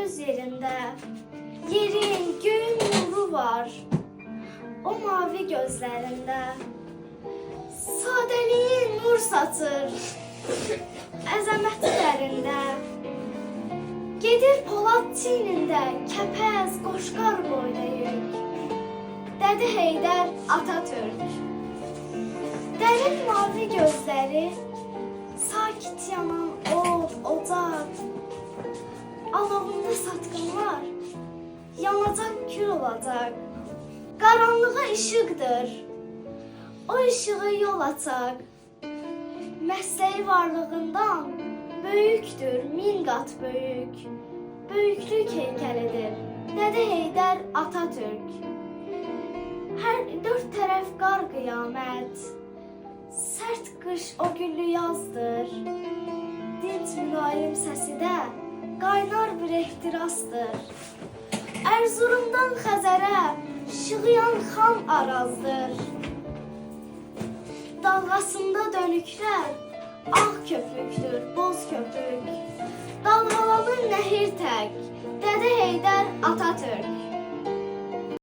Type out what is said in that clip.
öz yerində. Yerin, göyün nuru var o mavi gözlərində. Sadəliyin nur saçır əzəməti dərində. Gedir Polad çiynində, kəpəz, qoşqar boyda yük. Dədi Heydər Atatürk. Dərin mavi gözləri, sakit yanan od, ocaq. Alovunda satqınlar, yanacaq kül olacaq. Qaranlığa işıqdır, o işığı yol açaq. Məsləyi varlığından böyükdür, 1000 qat böyük. Böyüklük heykəlidir, Dədə Heydər Atatürk. Hər dörd tərəf qar qiyamət, sərt qış o güllü yazdır. Dinc mülayim səsi də qaynar bir ehtirasdır. Ərzurumdan Xəzərə şığıyan xam arazdır. Dalğasında dönüklər ağ köpüklür, boz köpük. Dalğalanır nəhir tək, Dədə Heydər Atatürk.